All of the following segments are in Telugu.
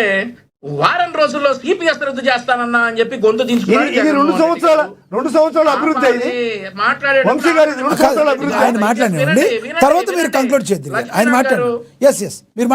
అంటే వారం రోజుల్లో సిపిఎస్ రద్దు చేస్తానన్నా అని చెప్పి గొంతు దించుకున్నాడు. ఇది 2 సంవత్సరాల అభివృద్ధి ఆయన మాట్లాడండి, తర్వాత మీరు కంక్లూడ్ చేద్దాం. ఆయన మాట్లాడండి. ఎస్ మీరు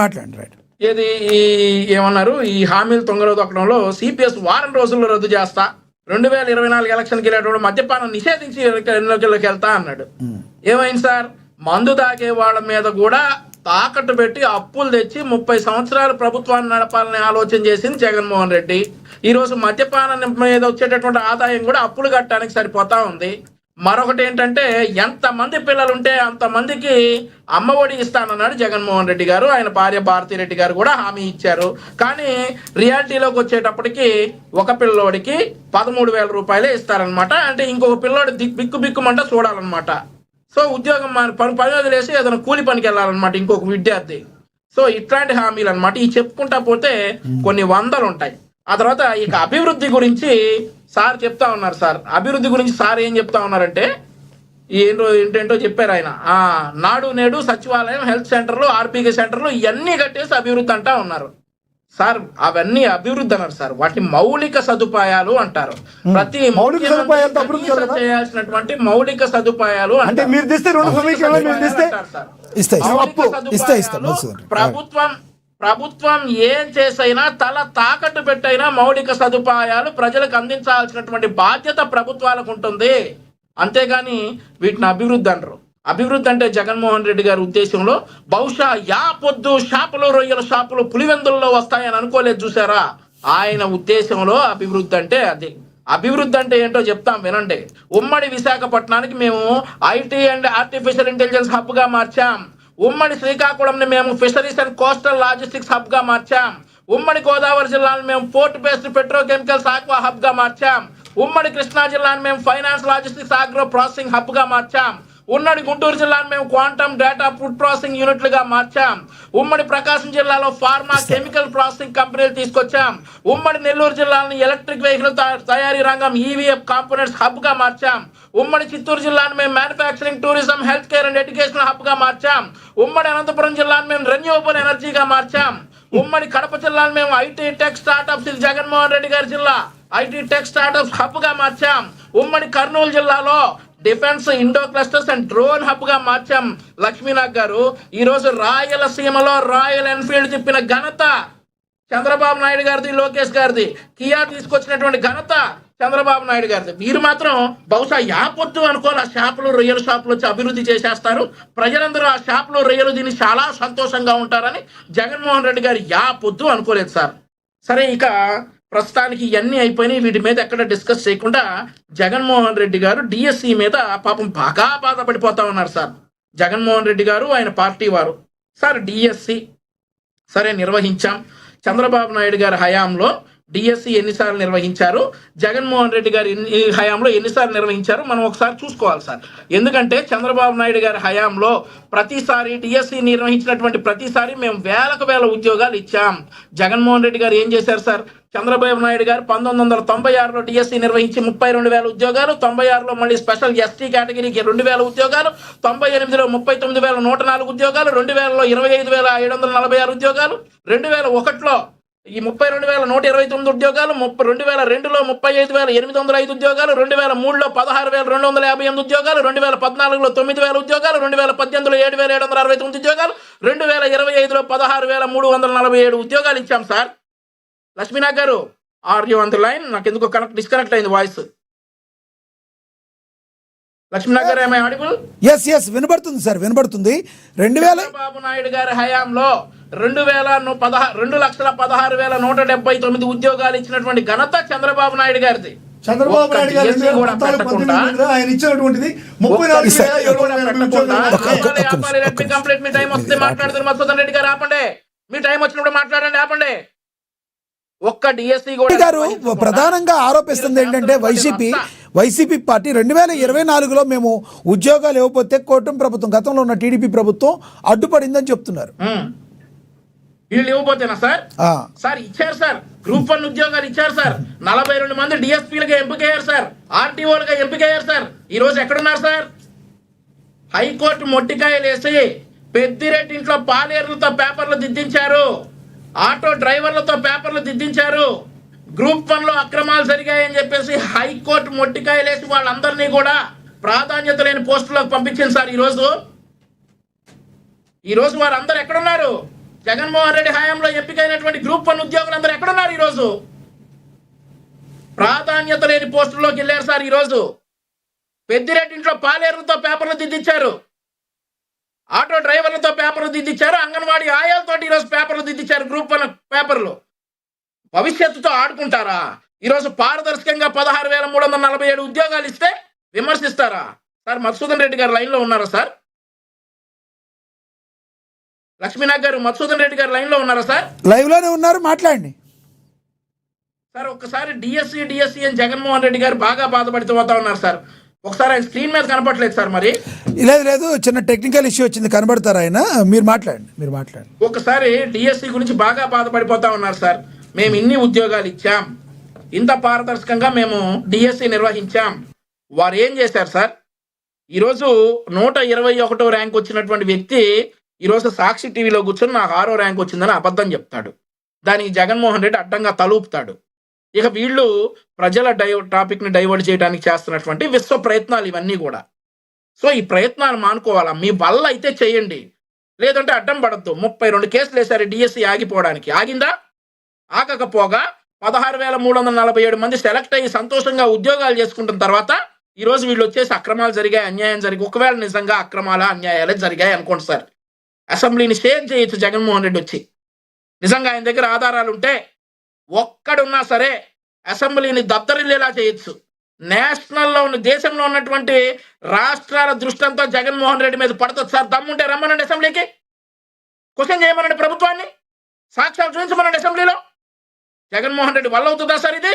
మాట్లాడండి. రైట్. ఏది ఏమన్నారు, ఈ హామీలు తొంగలో తొక్కడంలో సిపిఎస్ వారం రోజుల్లో రద్దు చేస్తా, 2024 ఎలక్షన్కి వెళ్ళేటప్పుడు మద్యపానం నిషేధించి ఎన్నికల్లోకి వెళ్తా అన్నాడు. ఏమైంది సార్? మందు తాగే వాళ్ళ మీద కూడా తాకట్టు పెట్టి అప్పులు తెచ్చి 30 సంవత్సరాలు ప్రభుత్వాన్ని నడపాలని ఆలోచన చేసింది జగన్మోహన్ రెడ్డి. ఈరోజు మద్యపానం మీద వచ్చేటటువంటి ఆదాయం కూడా అప్పులు కట్టడానికి సరిపోతా ఉంది. మరొకటి ఏంటంటే, ఎంతమంది పిల్లలు ఉంటే అంతమందికి అమ్మఒడి ఇస్తానన్నాడు జగన్మోహన్ రెడ్డి గారు. ఆయన భార్య భారతిరెడ్డి గారు కూడా హామీ ఇచ్చారు. కానీ రియాలిటీలోకి వచ్చేటప్పటికి ఒక పిల్లోడికి 13,000 రూపాయలే ఇస్తారనమాట. అంటే ఇంకొక పిల్లోడి బిక్కుమంట చూడాలన్నమాట. సో ఉద్యోగం పని వదిలేసి ఏదైనా కూలి పనికి వెళ్ళాలన్నమాట ఇంకొక విద్యార్థి. సో ఇట్లాంటి హామీలు అనమాట. ఈ చెప్పుకుంటా పోతే కొన్ని వందలు ఉంటాయి. ఆ తర్వాత ఇక అభివృద్ధి గురించి సార్ చెప్తా ఉన్నారు. సార్ అభివృద్ధి గురించి సార్ ఏం చెప్తా ఉన్నారంటే, ఏంటేంటో చెప్పారు ఆయన. నాడు నేడు సచివాలయం, హెల్త్ సెంటర్లు, ఆర్బీకే సెంటర్లు ఇవన్నీ కట్టేసి అభివృద్ధి అంటా ఉన్నారు. సార్ అవన్నీ అభివృద్ధి అన్నారు సార్. వాటిని మౌలిక సదుపాయాలు అంటారు. ప్రతి మౌలిక సదుపాయాలు చేయాల్సినటువంటి మౌలిక సదుపాయాలు అంటే ప్రభుత్వం ఏం చేసైనా తల తాకట్టు పెట్టైనా మౌలిక సదుపాయాలు ప్రజలకు అందించాల్సినటువంటి బాధ్యత ప్రభుత్వాలకు ఉంటుంది. అంతేగాని వీటిని అభివృద్ధి అనరు. అభివృద్ధి అంటే జగన్మోహన్ రెడ్డి గారి ఉద్దేశంలో బహుశా పొద్దు షాపులు, రొయ్యల షాపులు పులివెందుల్లో వస్తాయని అనుకోలేదు చూసారా. ఆయన ఉద్దేశంలో అభివృద్ధి అంటే అది. అభివృద్ధి అంటే ఏంటో చెప్తాం వినండి. ఉమ్మడి విశాఖపట్నానికి మేము IT and artificial intelligence hub గా మార్చాం. ఉమ్మడి శ్రీకాకుళంని మేము fisheries and coastal logistics hub గా మార్చాం. ఉమ్మడి గోదావరి జిల్లాను మేము port based petrochemicals aqua hub గా మార్చాం. ఉమ్మడి కృష్ణా జిల్లాను మేము finance logistics agro processing hub గా మార్చాం. ఉమ్మడి గుంటూరు జిల్లాను మేము క్వాంటమ్ డేటా ఫుడ్ ప్రాసెసింగ్ యూనిట్లుగా మార్చాం. ఉమ్మడి ప్రకాశం జిల్లాలో ఫార్మా కెమికల్ ప్రాసెసింగ్ కంపెనీలు తీసుకొచ్చాం. ఉమ్మడి నెల్లూరు జిల్లాను ఎలక్ట్రిక్ వెహికల్ తయారీ రంగం ఈవీఎఫ్ కాంపోనెంట్స్ హబ్ గా మార్చాం. ఉమ్మడి చిత్తూరు జిల్లాను మేము manufacturing, tourism, health care and education hub గా మార్చాం. ఉమ్మడి అనంతపురం జిల్లాను మేము రెన్యూవబుల్ ఎనర్జీగా మార్చాం. ఉమ్మడి కడప జిల్లాను మేము ఐటీ టెక్ స్టార్ట్అప్స్, ఇది జగన్మోహన్ రెడ్డి గారి జిల్లా, ఐటీ టెక్ స్టార్ట్అప్స్ హబ్ గా మార్చాం. ఉమ్మడి కర్నూలు జిల్లాలో defence, Indo clusters and drone hub గా మార్చాం. లక్ష్మీనాథ్ గారు, ఈ రోజు రాయలసీమలో రాయల్ ఎన్ఫీల్డ్ చెప్పిన ఘనత చంద్రబాబు నాయుడు గారిది, లోకేష్ గారిది. కియా తీసుకొచ్చినటువంటి ఘనత చంద్రబాబు నాయుడు గారిది. మీరు మాత్రం బహుశా యాపొద్దు అనుకోవాలి, ఆ షాపులు, రొయ్యల షాపులు వచ్చి అభివృద్ధి చేసేస్తారు, ప్రజలందరూ ఆ షాపులు, రొయ్యలు తిని చాలా సంతోషంగా ఉంటారని జగన్మోహన్ రెడ్డి గారు యాపొద్దు అనుకోలేదు సార్. సరే, ఇక ప్రస్తుతానికి ఇవన్నీ అయిపోయినాయి. వీటి మీద ఎక్కడ డిస్కస్ చేయకుండా జగన్మోహన్ రెడ్డి గారు డిఎస్సి మీద పాపం బాగా బాధపడిపోతా ఉన్నారు సార్. జగన్మోహన్ రెడ్డి గారు, ఆయన పార్టీ వారు. సార్ డిఎస్సి సరే నిర్వహించాం. చంద్రబాబు నాయుడు గారి హయాంలో డిఎస్సి ఎన్నిసార్లు నిర్వహించారు, జగన్మోహన్ రెడ్డి గారి హయాంలో ఎన్నిసార్లు నిర్వహించారు మనం ఒకసారి చూసుకోవాలి సార్. ఎందుకంటే చంద్రబాబు నాయుడు గారి హయాంలో ప్రతిసారి డిఎస్సి నిర్వహించినటువంటి ప్రతిసారి మేము వేల ఉద్యోగాలు ఇచ్చాం. జగన్మోహన్ రెడ్డి గారు ఏం చేశారు సార్? చంద్రబాబు నాయుడు గారు 1996లో డిఎస్సి నిర్వహించి 32,000 ఉద్యోగాలు, 96లో మళ్ళీ స్పెషల్ ఎస్టీ కేటగిరీకి 2,000 ఉద్యోగాలు, 98లో 39,104 ఉద్యోగాలు, 2000లో 25,746 ఉద్యోగాలు, 2001లో ఈ 32,129 ఉద్యోగాలు, 2002లో 35,805 ఉద్యోగాలు, 2003లో 16,258 ఉద్యోగాలు, 2014లో 9,000 ఉద్యోగాలు, 2018లో 7,769 ఉద్యోగాలు, 2025లో 16,347 ఉద్యోగాలు ఇచ్చాం sir. Lakshminath garu, are you on the line? నాకు ఎందుకో డిస్కనెక్ట్ అయింది వాయిస్. లక్ష్మీనాథ్ గారు, ఏమై ఆడిబుల్? ఎస్ వినబడుతుంది సార్, వినబడుతుంది. చంద్రబాబు నాయుడు గారి హయాంలో 2,16,170 ఉద్యోగాలు ఇచ్చినటువంటి ఘనత చంద్రబాబు నాయుడు గారిది. చంద్రబాబు నాయుడు గారు ఆయన ఇచ్చినటువంటిది 34,000 కంప్లీట్. మీ టైం వస్తే మాట్లాడుతున్నారు మధుసూదన్ రెడ్డి గారు, ఆపండి. మీ టైం వచ్చినప్పుడు మాట్లాడండి, ఆపండి. ఒక్క డిఎస్సి గారు ప్రధానంగా ఆరోపిస్తుంది ఏంటంటే, వైసీపీ పార్టీ 2024లో మేము ఉద్యోగాలు ఇవ్వకపోతే కూటమి ప్రభుత్వం, గతంలో ఉన్న టీడీపీ ప్రభుత్వం అడ్డుపడిందని చెప్తున్నారు. వీళ్ళు ఇవ్వబోతేనా సార్? సార్ ఇచ్చారు సార్, గ్రూప్ 1 ఉద్యోగాలు ఇచ్చారు సార్. 42 మంది డిఎస్పీలుగా ఎంపికయ్యారు సార్, ఆర్టీఓలుగా ఎంపికయ్యారు సార్. ఈ రోజు ఎక్కడున్నారు సార్? హైకోర్టు మొట్టికాయలు వేసి పెద్దిరెడ్డి ఇంట్లో పాలేరులతో పేపర్లు దిద్దించారు. ఆటో డ్రైవర్లతో పేపర్లు దిద్దించారు. గ్రూప్ 1 లో అక్రమాలు జరిగాయని చెప్పేసి హైకోర్టు మొట్టికాయలేసి వాళ్ళందరినీ కూడా ప్రాధాన్యత లేని పోస్టులకు పంపించింది సార్. ఈరోజు వారందరూ ఎక్కడున్నారు? జగన్మోహన్ రెడ్డి హయాంలో ఎంపికైనటువంటి గ్రూప్ 1 ఉద్యోగులందరూ ఎక్కడున్నారు? ఈరోజు ప్రాధాన్యత లేని పోస్టుల్లోకి వెళ్ళారు సార్. ఈరోజు పెద్దిరెడ్డి ఇంట్లో పాలేరులతో పేపర్లు దిద్దించారు, ఆటో డ్రైవర్లతో పేపర్లు దిద్దించారు, అంగన్వాడీ ఆయాలతో ఈరోజు పేపర్లు దిద్దించారు. గ్రూప్ 1 పేపర్లు. భవిష్యత్తుతో ఆడుకుంటారా? ఈరోజు పారదర్శకంగా 16,347 ఉద్యోగాలు ఇస్తే విమర్శిస్తారా సార్? మధుసూదన్ రెడ్డి గారు లైన్లో ఉన్నారా సార్? లక్ష్మీనాథ్ గారు, మధుసూదన్ రెడ్డి గారు లైన్లో ఉన్నారా సార్? లైవ్ లోనే ఉన్నారు, మాట్లాడండి సార్. ఒక్కసారి డిఎస్సి అని జగన్మోహన్ రెడ్డి గారు బాగా బాధపడుతూ పోతా ఉన్నారు సార్. ఒకసారి ఆయన స్క్రీన్ మీద కనపడలేదు సార్. మరి లేదు, చిన్న టెక్నికల్ ఇష్యూ వచ్చింది, కనబడతారు ఆయన. మీరు మాట్లాడండి. ఒకసారి డిఎస్సి గురించి బాగా బాధపడిపోతా ఉన్నారు సార్. మేము ఇన్ని ఉద్యోగాలు ఇచ్చాం, ఇంత పారదర్శకంగా మేము డిఎస్సి నిర్వహించాం. వారు ఏం చేశారు సార్? ఈరోజు 121వ ర్యాంక్ వచ్చినటువంటి వ్యక్తి ఈరోజు సాక్షి టీవీలో కూర్చొని నాకు 6వ ర్యాంక్ వచ్చిందని అబద్ధం చెప్తాడు. దానికి జగన్మోహన్ రెడ్డి అడ్డంగా తలూపుతాడు. ఇక వీళ్ళు ప్రజల టాపిక్ని డైవర్ట్ చేయడానికి చేస్తున్నటువంటి విశ్వ ప్రయత్నాలు ఇవన్నీ కూడా. సో ఈ ప్రయత్నాలు మానుకోవాలా? మీ వల్ల అయితే చేయండి, లేదంటే అడ్డం పడద్దు. 32 కేసులు వేశారు డిఎస్సి ఆగిపోవడానికి. ఆగిందా? ఆగకపోగా 16,347 మంది సెలెక్ట్ అయ్యి సంతోషంగా ఉద్యోగాలు చేసుకుంటున్న తర్వాత ఈరోజు వీళ్ళు వచ్చేసి అక్రమాలు జరిగాయి, అన్యాయం జరిగి, ఒకవేళ నిజంగా అక్రమాల అన్యాయాలే జరిగాయి అనుకోండి సార్, అసెంబ్లీని షేర్ చేయొచ్చు జగన్మోహన్ రెడ్డి వచ్చి. నిజంగా ఆయన దగ్గర ఆధారాలు ఉంటే ఒక్కడున్నా సరే అసెంబ్లీని దద్దరిల్లేలా చేయొచ్చు. నేషనల్లో ఉన్న, దేశంలో ఉన్నటువంటి రాష్ట్రాల దృష్టి అంతా జగన్మోహన్ రెడ్డి మీద పడుతుంది సార్. దమ్ముంటే రమ్మనండి అసెంబ్లీకి, క్వశ్చన్ చేయమనండి ప్రభుత్వాన్ని, సాక్ష్యాలు చూపించమనండి అసెంబ్లీలో. జగన్మోహన్ రెడ్డి వల్ల అవుతుందా సార్ ఇది?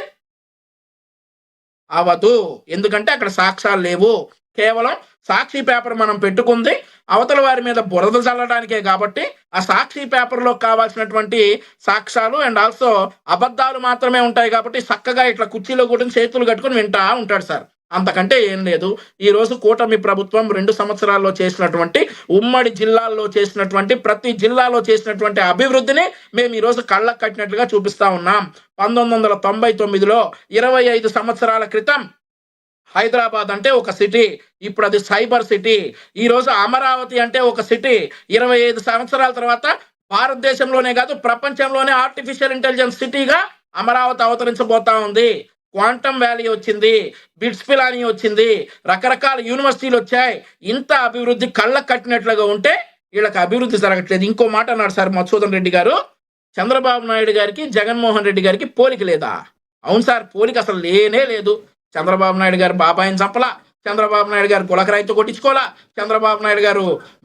అవదు. ఎందుకంటే అక్కడ సాక్ష్యాలు లేవు. కేవలం సాక్షి పేపర్ మనం పెట్టుకుంది అవతల వారి మీద బురద చల్లడానికే. కాబట్టి ఆ సాక్షి పేపర్లో కావాల్సినటువంటి సాక్ష్యాలు అండ్ ఆల్సో అబద్ధాలు మాత్రమే ఉంటాయి. కాబట్టి చక్కగా ఇట్లా కుర్చీలో కూర్చొని చేతులు కట్టుకుని వింటా ఉంటాడు సార్. అంతకంటే ఏం లేదు. ఈ రోజు కూటమి ప్రభుత్వం 2 సంవత్సరాల్లో చేసినటువంటి, ఉమ్మడి జిల్లాల్లో చేసినటువంటి, ప్రతి జిల్లాలో చేసినటువంటి అభివృద్ధిని మేము ఈరోజు కళ్ళకు కట్టినట్లుగా చూపిస్తా ఉన్నాం. 1999లో 25 సంవత్సరాల క్రితం హైదరాబాద్ అంటే ఒక సిటీ, ఇప్పుడు అది సైబర్ సిటీ. ఈరోజు అమరావతి అంటే ఒక సిటీ. 25 సంవత్సరాల తర్వాత భారతదేశంలోనే కాదు ప్రపంచంలోనే ఆర్టిఫిషియల్ ఇంటెలిజెన్స్ సిటీగా అమరావతి అవతరించబోతా ఉంది. క్వాంటమ్ వ్యాలీ వచ్చింది, బిట్స్ పిలానీ వచ్చింది, రకరకాల యూనివర్సిటీలు వచ్చాయి. ఇంత అభివృద్ధి కళ్ళకు కట్టినట్లుగా ఉంటే వీళ్ళకి అభివృద్ధి జరగట్లేదు. ఇంకో మాట అన్నాడు సార్ మధుసూదన్ రెడ్డి గారు, చంద్రబాబు నాయుడు గారికి జగన్మోహన్ రెడ్డి గారికి పోలిక లేదా? అవును సార్, పోలిక అసలు లేనే లేదు. చంద్రబాబు నాయుడు గారు బాబాయిని చంపలా, చంద్రబాబు నాయుడు గారు గులకరాయితో కొట్టించుకోవాలా, చంద్రబాబు నాయుడు గారు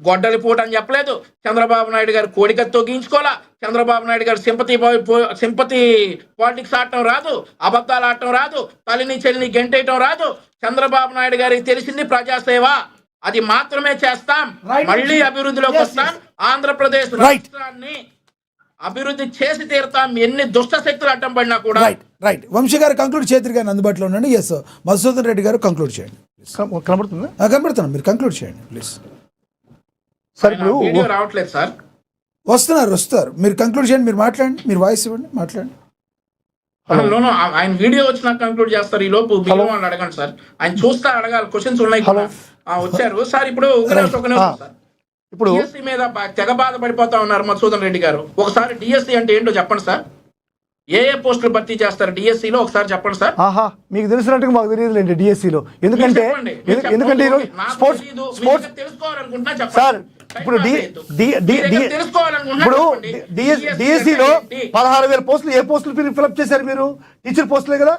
గొడ్డలి పూట అని చెప్పలేదు, చంద్రబాబు నాయుడు గారు కోడికత్తో గీయించుకోవాలా, చంద్రబాబు నాయుడు గారు సింపతి పాలిటిక్స్ ఆడటం రాదు, అబద్ధాలు ఆడటం రాదు, తల్లిని చెల్లిని గెంటేయటం రాదు. చంద్రబాబు నాయుడు గారికి తెలిసింది ప్రజాసేవ, అది మాత్రమే చేస్తాం. మళ్ళీ అభివృద్ధిలోకి వస్తాం. ఆంధ్రప్రదేశ్ రాష్ట్రాన్ని అభివృద్ధి చేసి తీరుతాం, ఎన్ని దుష్ట శక్తులు అడ్డం పడినా కూడా. రైట్. వంశీ గారు కంక్లూడ్ చేతురు గారిని అందుబాటులో ఉండండి. ఎస్ మధుసూదన్ రెడ్డి గారు కంక్లూడ్ చేయండి. కనబడుతుందా? కనబడుతున్నాను, మీరు కంక్లూడ్ చేయండి ప్లీజ్. సార్ ఇప్పుడు వీడియో రావట్లేదు సార్. వస్తారు, మీరు కంక్లూడ్ చేయండి. మీరు మాట్లాడండి, మీరు వాయిస్ ఇవ్వండి, మాట్లాడండి. ఆయన వీడియో వచ్చినా కంక్లూడ్ చేస్తారు. ఈ లోపు బిల్లు వాళ్ళు అడగండి సార్. ఆయన చూస్తా అడగాలి, క్వశ్చన్స్ ఉన్నాయి. వచ్చారు సార్. ఇప్పుడు ఇప్పుడు డిఎస్సి మీద తెగ బాధపడిపోతా ఉన్నారు మధుసూదన్ రెడ్డి గారు. ఒకసారి డిఎస్సి అంటే ఏంటో చెప్పండి సార్. ఏ పోస్టులు భర్తీ చేస్తారు డిఎస్సిలో ఒకసారి చెప్పండి సార్. మీకు తెలిసినట్టుగా మాకు తెలియదులేండి డిఎస్సిలో. ఎందుకంటే స్పోర్ట్స్ తెలుసుకోవాలనుకుంటున్నా సార్. ఇప్పుడు డిఎస్సిలో 16,000 పోస్టులు ఏ పోస్టులు ఫిల్అప్ చేశారు మీరు? టీచర్ పోస్టులే కదా.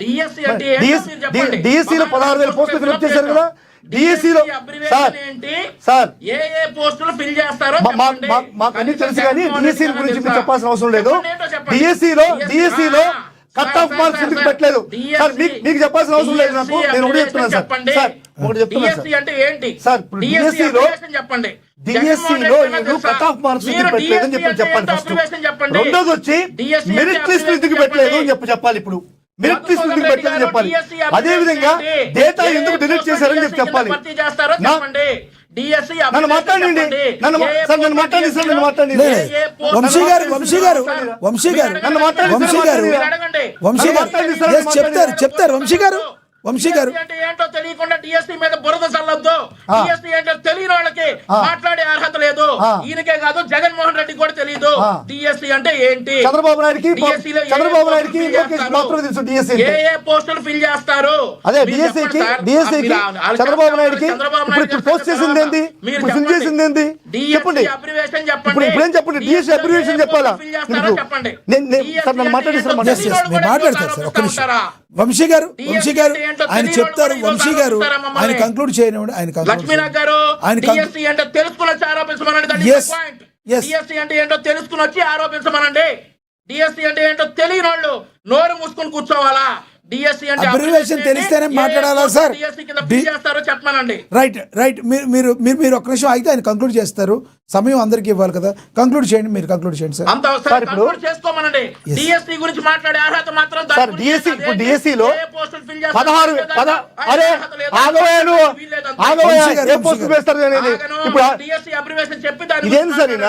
డిఎస్సిలో 16,000 పోస్టులు ఫిల్అప్ చేశారు కదా. డిఎస్సిలో సార్ ఏ పోస్టులు ఫిల్ చేస్తారో మాకు అన్ని తెలుసు, కానీ డిఎస్సి గురించి మీరు చెప్పాల్సిన అవసరం లేదు. డిఎస్సిలో కట్ ఆఫ్ మార్క్స్ ఎందుకు పెట్టలేదు సార్? మీకు చెప్పాల్సిన అవసరం లేదు నాకు. నేను ఒకటి చెప్తున్నాను సార్. ఒకటి చెప్తున్నాను సార్. ఇప్పుడు డిఎస్సిలో ఎందుకు కట్ ఆఫ్ మార్క్స్ ఎందుకు పెట్టలేదు అని చెప్పండి. ఫస్ట్ రెండోది వచ్చి మెరిట్ లిస్ట్ ఎందుకు పెట్టలేదు అని చెప్పాలి. ఇప్పుడు మెరిట్ లిస్ట్ ఎందుకు పెట్టలేదని చెప్పాలి. అదే విధంగా డేటా ఎందుకు డిలీట్ చేశారని చెప్పాలి. నన్ను మాట్లాడండి, నన్ను మాట్లాడండి. వంశీ గారు అంటే ఏంటో తెలియకుండా డిఎస్సీ మీద బురద చల్లొద్దు. డిఎస్సీ అంటే తెలియని వాళ్ళకి మాట్లాడే అర్హత లేదు. ఈయనకే కాదు, జగన్మోహన్ రెడ్డి కూడా తెలియదు డిఎస్సీ అంటే ఏంటి. చంద్రబాబు నాయుడుకి లోకేష్ మాత్రమే తెలుసు డిఎస్సీ ఏ పోస్టులు ఫిల్ చేస్తారు. అదే డిఎస్సీకి చంద్రబాబు నాయుడుకి ఇప్పుడు పోస్ట్ చేసింది ఏంటి, ఇప్పుడు ఫిల్ చేసింది ఏంటి చెప్పండి. అబ్రివేషన్ ఇప్పుడు ఇప్పుడేం చెప్పండి, డిఎస్సీ అబ్రివేషన్ చెప్పాలా. చెప్పండి. సార్ నన్ను మాట్లాడిస్తాను. మాట్లాడతారు సార్, ఒక్క నిమిషం. వంశీ గారు ఆయన చెప్తారు. వంశీ గారు ఆయన కంక్లూడ్ చేయనివ్వండి. ఆయన లక్ష్మీనాథ్ గారు డిఎస్సీ అంటే తెలుసుకుని వచ్చి ఆరోపించమనండి. డిఎస్సీ అంటే ఏంటో తెలుసుకుని వచ్చి ఆరోపించమనండి. డిఎస్సీ అంటే ఏంటో తెలియని వాళ్ళు నోరు మూసుకొని కూర్చోవాలా. డిఎస్సీ అంటే అబ్రివేషన్ తెలిస్తేనే మాట్లాడాలా సార్. డిఎస్సీ కింద ఫిల్ చేస్తారో చెప్పమనండి. రైట్ మీరు ఒక్క నిమిషం అయితే ఆయన కంక్లూడ్ చేస్తారు. సమయం అందరికి ఇవ్వాలి కదా. కంక్లూడ్ చేయండి, మీరు కంక్లూడ్ చేయండి సార్. అంత అవసరం కంక్లూడ్ చేసుకోమనండి. డిఎస్సీ గురించి మాట్లాడే అర్హత మాత్రం సార్ డిఎస్సీ ఇప్పుడు డిఎస్సీలో 16 అరే ఆగవేను ఏ పోస్టులు వేస్తారు అనేది ఇప్పుడు డిఎస్సీ అబ్రివేషన్ చెప్పి ఇదేంటి సార్ ఈయన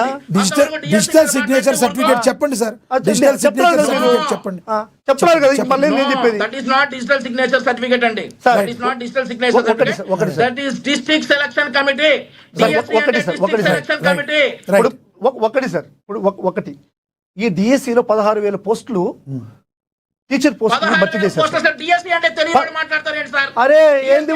డిజిటల్ సిగ్నేచర్ సర్టిఫికేట్ చెప్పండి సార్. డిజిటల్ సిగ్నేచర్ సర్టిఫికేట్ చెప్పండి. చెప్పారు కదా ఇంక మళ్ళీ నేను చెప్పేది. That is not digital signature certificate అండి. That is not digital signature certificate. That is district selection committee. ఒకటి సార్ ఇప్పుడు ఒకటి ఈ డిఎస్సీలో 16,000 పోస్టులు టీచర్ పోస్టులు భర్తీ చేశారు. అరే ఏంది